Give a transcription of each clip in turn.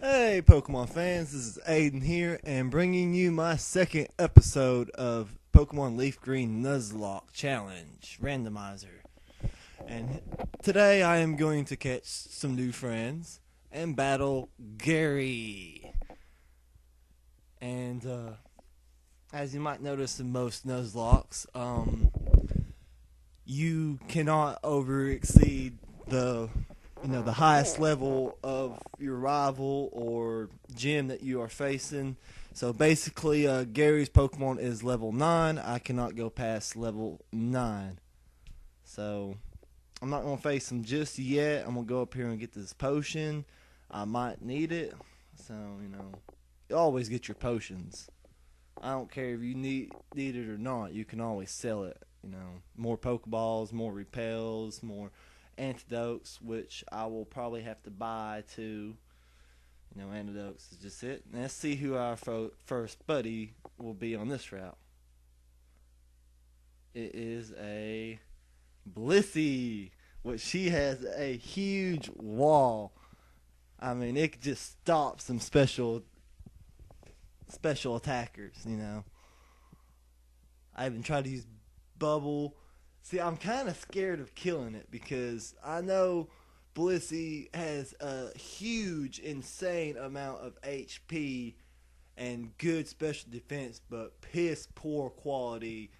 Hey Pokemon fans, this is Ayden here and bringing you my second episode of Pokemon Leaf Green Nuzlocke Challenge Randomizer. And today I am going to catch some new friends and battle Gary. And as you might notice in most Nuzlockes, you cannot over exceed the highest level of your rival or gym that you are facing. So basically, Gary's Pokemon is level 9. I cannot go past level 9. So I'm not going to face him just yet. I'm going to go up here and get this potion. I might need it. So, you always get your potions. I don't care if you need it or not. You can always sell it. More Pokeballs, more repels, more antidotes, which I will probably have to buy too. Antidotes is just it. Let's see who our first buddy will be on this route. It is a Blissey, which she has a huge wall. I mean, it could just stop some special attackers. I even tried to use Bubble. See, I'm kind of scared of killing it because I know Blissey has a huge, insane amount of HP and good special defense, but piss poor quality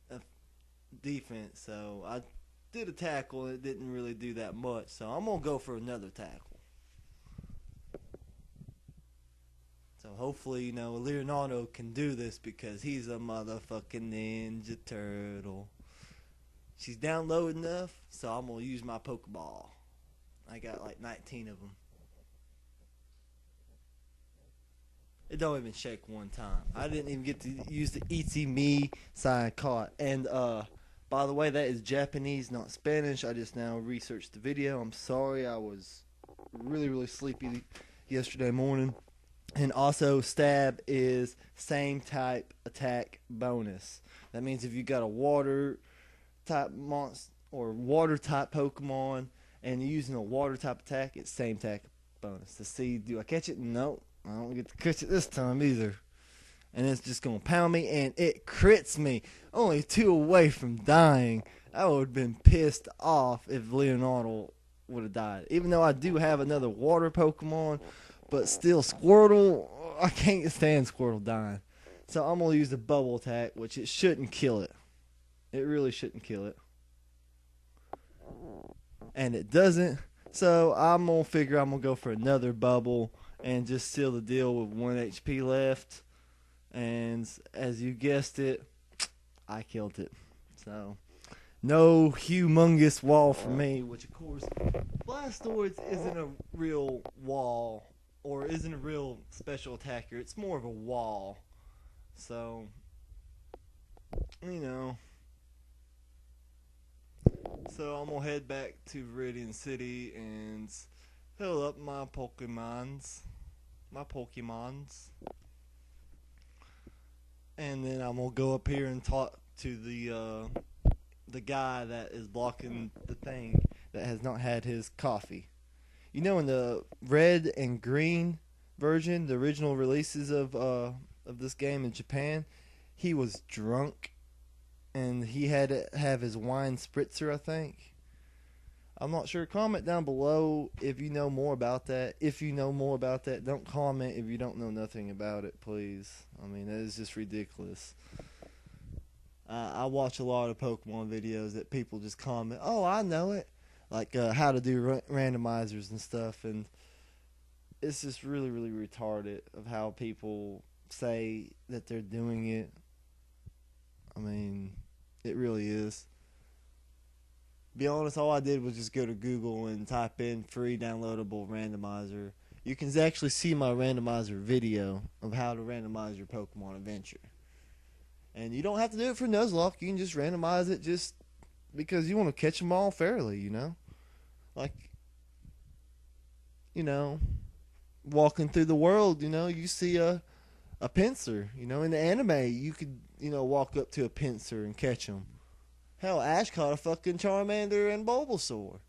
of defense. So I did a tackle and it didn't really do that much. So I'm going to go for another tackle. So hopefully, Leonardo can do this because he's a motherfucking Ninja Turtle. She's down low enough, so I'm going to use my Pokeball. I got like 19 of them. It don't even shake one time. I didn't even get to use the Easy Me sign caught. And by the way, that is Japanese, not Spanish. I just now researched the video. I'm sorry, I was really sleepy yesterday morning. And also, stab is same type attack bonus. That means if you got a water type monster or water type Pokemon and you're using a water type attack, it's same attack bonus. To see, do I catch it? Nope, I don't get to catch it this time either. And it's just gonna pound me, and it crits me. Only 2 away from dying. I would have been pissed off if Leonardo would have died. Even though I do have another water Pokemon, but still, Squirtle, I can't stand Squirtle dying. So I'm gonna use the bubble attack, which it shouldn't kill it. It really shouldn't kill it. And it doesn't. So I'm going to figure I'm going to go for another bubble and just seal the deal with 1 HP left. And as you guessed it, I killed it. So no humongous wall for me, which of course Blastoise isn't a real wall or isn't a real special attacker. It's more of a wall. So, So I'm gonna head back to Viridian City and fill up my Pokemons. And then I'm gonna go up here and talk to the guy that is blocking the thing that has not had his coffee. In the red and green version, the original releases of this game in Japan, he was drunk and he had to have his wine spritzer, I think. I'm not sure. Comment down below if you know more about that. If you know more about that, don't comment if you don't know nothing about it, please. I mean, that is just ridiculous. I watch a lot of Pokemon videos that people just comment, oh, I know it. Like how to do randomizers and stuff. And it's just really retarded of how people say that they're doing it. I mean, it really is. Be honest, all I did was just go to Google and type in free downloadable randomizer. You can actually see my randomizer video of how to randomize your Pokemon adventure. And you don't have to do it for Nuzlocke. You can just randomize it just because you want to catch them all fairly, Like, walking through the world, you see a Pinsir. In the anime, you could, walk up to a Pinsir and catch them. Hell, Ash caught a fucking Charmander and Bulbasaur.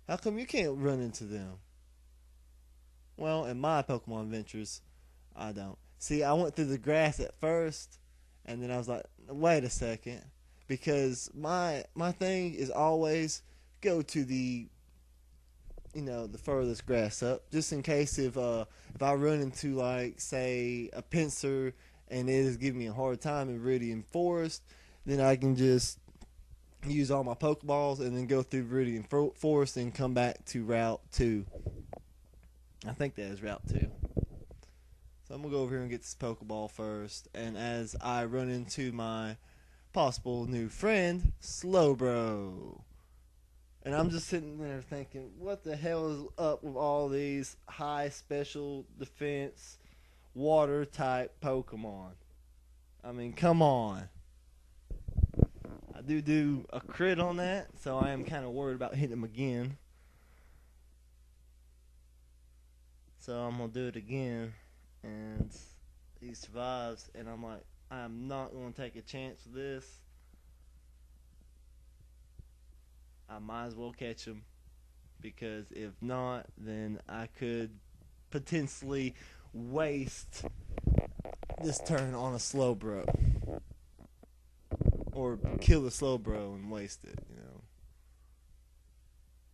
How come you can't run into them? Well, in my Pokemon adventures, I don't. See, I went through the grass at first, and then I was like, wait a second, because my thing is always go to the the furthest grass up, just in case if I run into like say a pincer and it is giving me a hard time in Viridian Forest, then I can just use all my Pokeballs and then go through Viridian Forest and come back to Route 2. I think that is Route 2. So I'm going to go over here and get this Pokeball first. And as I run into my possible new friend, Slowbro. And I'm just sitting there thinking, what the hell is up with all these high special defense water type Pokemon? I mean, come on. I do a crit on that, so I am kind of worried about hitting him again. So I'm going to do it again, and he survives, and I'm like, I am not going to take a chance with this. I might as well catch him, because if not, then I could potentially waste this turn on a Slowbro. Or kill the Slowbro and waste it,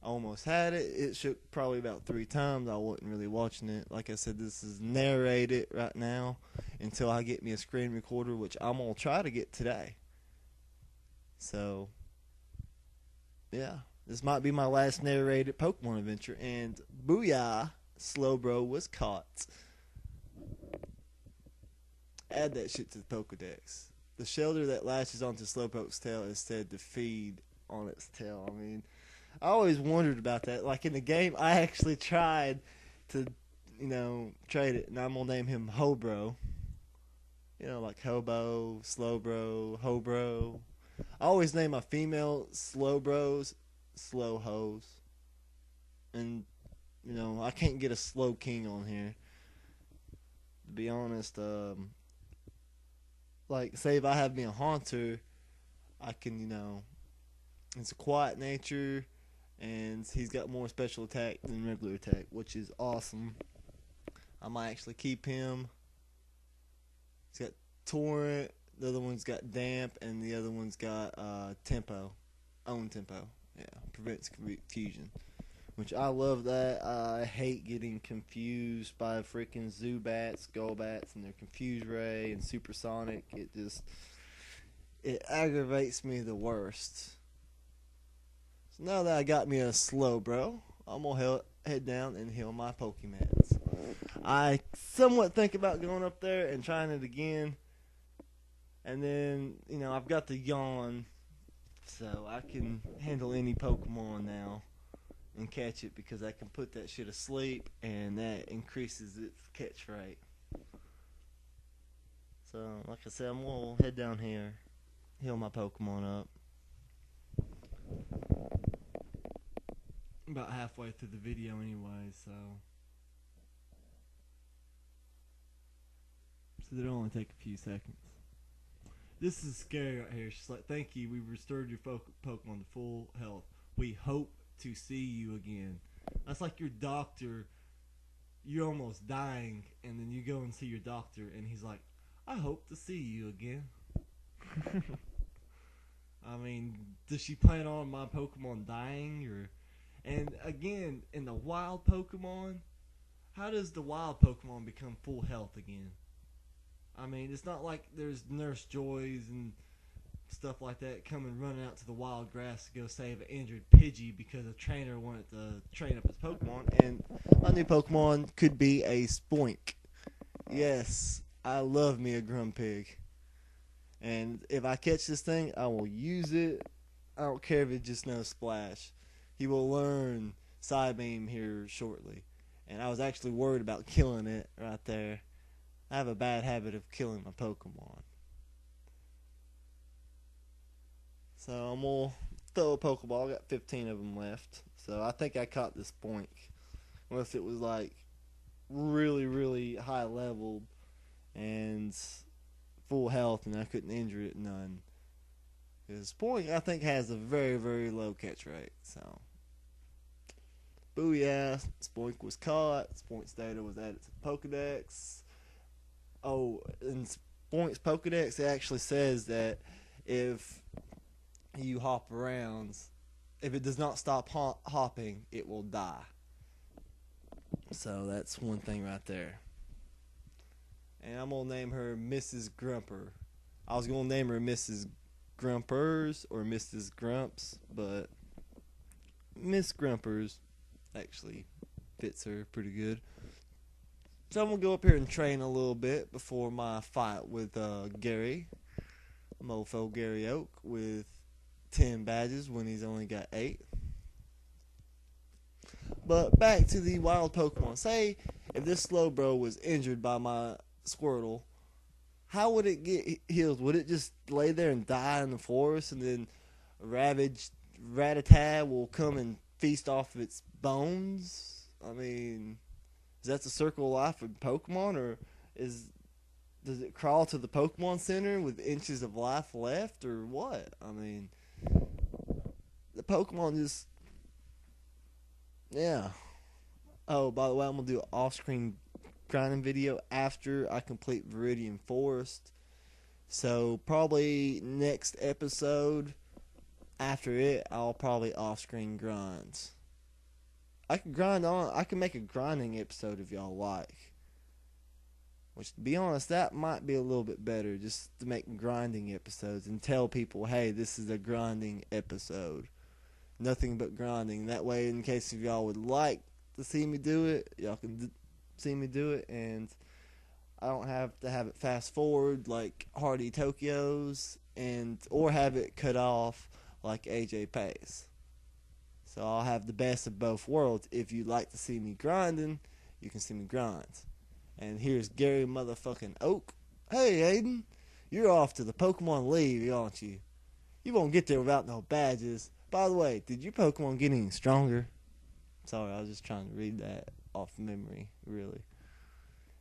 I almost had it. It shook probably about 3 times. I wasn't really watching it. Like I said, this is narrated right now until I get me a screen recorder, which I'm going to try to get today. So, yeah. This might be my last narrated Pokemon adventure. And booyah, Slowbro was caught. Add that shit to the Pokedex. The shelter that latches onto Slowpoke's tail is said to feed on its tail. I mean, I always wondered about that. Like in the game, I actually tried to, trade it, and I'm gonna name him Hobro. Like Hobo, Slowbro, Hobro. I always name my female Slowbros Slow Hoes. And, I can't get a Slow King on here. To be honest, like, say if I have me a Haunter, I can, it's a quiet nature, and he's got more special attack than regular attack, which is awesome. I might actually keep him. He's got Torrent, the other one's got Damp, and the other one's got Tempo. Own Tempo. Yeah, prevents confusion. Which I love that. I hate getting confused by freaking Zubats, Golbats, and their Confuse Ray and Supersonic. It aggravates me the worst. So now that I got me a Slowbro, I'm going to head down and heal my Pokemons. I somewhat think about going up there and trying it again. And then, I've got the Yawn, so I can handle any Pokemon now and catch it, because I can put that shit asleep, and that increases its catch rate. So, like I said, I'm going to head down here, heal my Pokemon up. About halfway through the video anyway, so it'll only take a few seconds. This is scary right here. She's like, thank you, we restored your Pokemon to full health. We hope to see you again. That's like your doctor. You're almost dying, and then you go and see your doctor, and he's like, I hope to see you again. I mean, does she plan on my Pokemon dying? And again, in the wild Pokemon, how does the wild Pokemon become full health again? I mean, it's not like there's Nurse Joys and stuff like that coming running out to the wild grass to go save an injured Pidgey because a trainer wanted to train up his Pokemon. And my new Pokemon could be a Spoink. Yes, I love me a Grumpig. And if I catch this thing, I will use it. I don't care if it just knows Splash. He will learn Psybeam here shortly. And I was actually worried about killing it right there. I have a bad habit of killing my Pokemon. So I'm going to throw a Pokeball. I got 15 of them left. So I think I caught this Spoink. Unless it was like really, really high leveled and full health and I couldn't injure it none. Because Spoink, I think, has a very, very low catch rate. So Booyah, Spoink was caught. Spoink's data was added to the Pokedex. Oh, in Spoink's Pokedex, it actually says that if you hop around, if it does not stop hopping, it will die. So that's one thing right there. And I'm going to name her Mrs. Grumper. I was going to name her Mrs. Grumpers or Mrs. Grumps, but Miss Grumpers actually fits her pretty good. So I'm going to go up here and train a little bit before my fight with Gary. Mofo Gary Oak with 10 badges when he's only got 8. But back to the wild Pokemon. Say if this Slowbro was injured by my Squirtle, how would it get healed? Would it just lay there and die in the forest, and then a ravaged Rattata will come and feast off of its bones? I mean, is that the circle of life with Pokemon, or does it crawl to the Pokemon Center with inches of life left, or what? I mean, the Pokemon just... Yeah. Oh, by the way, I'm going to do an off-screen grinding video after I complete Viridian Forest. So, probably next episode, after it, I'll probably off-screen grind. I can make a grinding episode if y'all like. Which, to be honest, that might be a little bit better, just to make grinding episodes and tell people, hey, this is a grinding episode. Nothing but grinding. That way, in case if y'all would like to see me do it, y'all can see me do it, and I don't have to have it fast forward like Hardy Tokyo's, or have it cut off like AJ Pace. So I'll have the best of both worlds. If you'd like to see me grinding, you can see me grind. And here's Gary motherfucking Oak. Hey, Ayden, you're off to the Pokemon League, aren't you? You won't get there without no badges. By the way, did your Pokemon get any stronger? Sorry, I was just trying to read that off memory, really.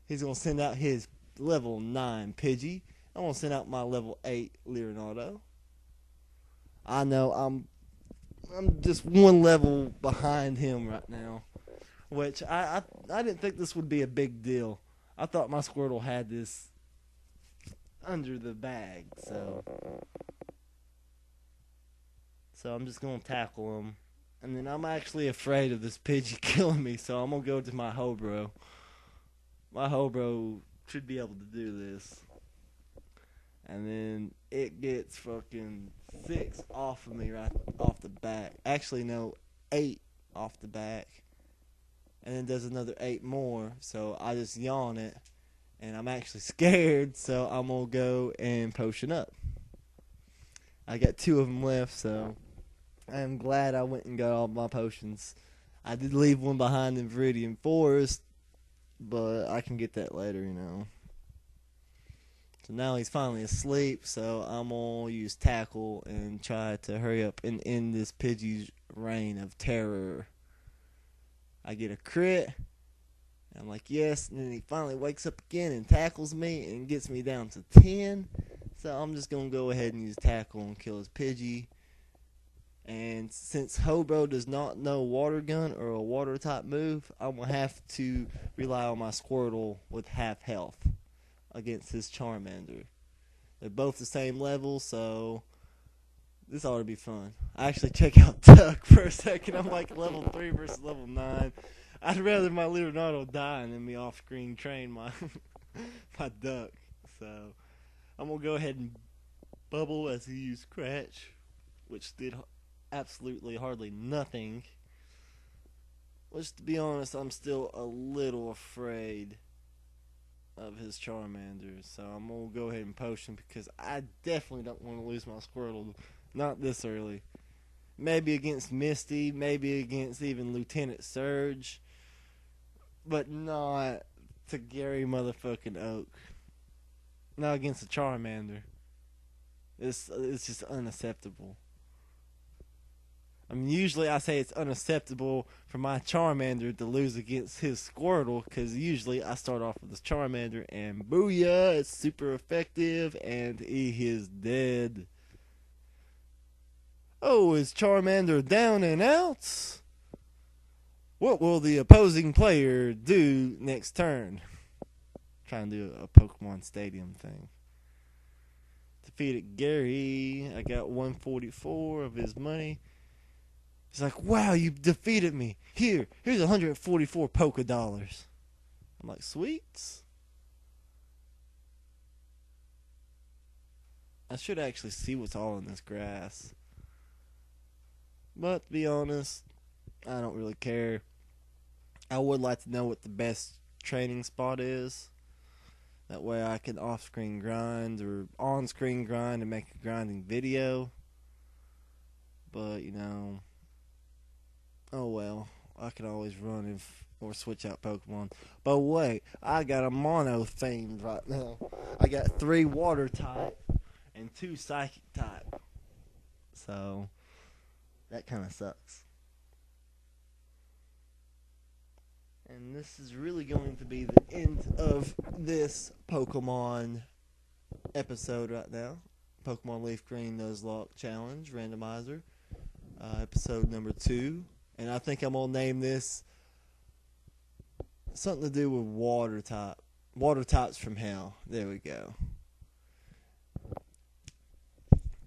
He's going to send out his level 9 Pidgey. I'm going to send out my level 8 Leonardo. I know, I'm just one level behind him right now. Which, I didn't think this would be a big deal. I thought my Squirtle had this under the bag, so I'm just going to tackle him. And then I'm actually afraid of this Pidgey killing me, so I'm going to go to my Hobro. My Hobro should be able to do this. And then it gets fucking 6 off of me right off the back. Actually, no, 8 off the back. And then does another 8 more, so I just yawn it. And I'm actually scared, so I'm going to go and potion up. I got 2 of them left, so I am glad I went and got all my potions. I did leave one behind in Viridian Forest, but I can get that later, you know. So now he's finally asleep, so I'm going to use Tackle and try to hurry up and end this Pidgey's reign of terror. I get a crit, and I'm like, yes, and then he finally wakes up again and tackles me and gets me down to 10. So I'm just going to go ahead and use Tackle and kill his Pidgey. And since Hobro does not know Water Gun or a water type move, I'm going to have to rely on my Squirtle with half health against his Charmander. They're both the same level, so this ought to be fun. I actually check out Duck for a second. I'm like level 3 versus level 9. I'd rather my Leonardo die and then me off-screen train my my Duck. So I'm going to go ahead and Bubble as he used Scratch, which did absolutely hardly nothing. Which, to be honest, I'm still a little afraid of his Charmander. So I'm going to go ahead and potion because I definitely don't want to lose my Squirtle. Not this early. Maybe against Misty, maybe against even Lieutenant Surge, but not to Gary motherfucking Oak. Not against a Charmander. It's just unacceptable. I mean, usually I say it's unacceptable for my Charmander to lose against his Squirtle, because usually I start off with this Charmander and booyah, it's super effective, and he is dead. Oh, is Charmander down and out? What will the opposing player do next turn? Trying to do a Pokemon Stadium thing. Defeated Gary. I got 144 of his money. He's like, wow, you defeated me. Here's 144 Poké Dollars. I'm like, sweets? I should actually see what's all in this grass. But to be honest, I don't really care. I would like to know what the best training spot is. That way I can off-screen grind or on-screen grind and make a grinding video. But, oh well. I can always run or switch out Pokemon. But wait, I got a mono themed right now. I got 3 water type and 2 psychic type. So, that kind of sucks. And this is really going to be the end of this Pokemon episode right now. Pokemon Leaf Green Nuzlocke Challenge Randomizer. Episode number 2. And I think I'm going to name this something to do with water type. Water types from hell. There we go.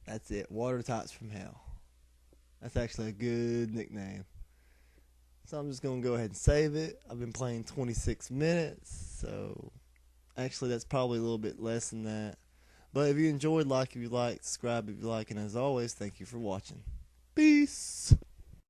That's it. Water types from hell. That's actually a good nickname. So I'm just going to go ahead and save it. I've been playing 26 minutes. So actually that's probably a little bit less than that. But if you enjoyed, like if you like, subscribe if you like. And as always, thank you for watching. Peace.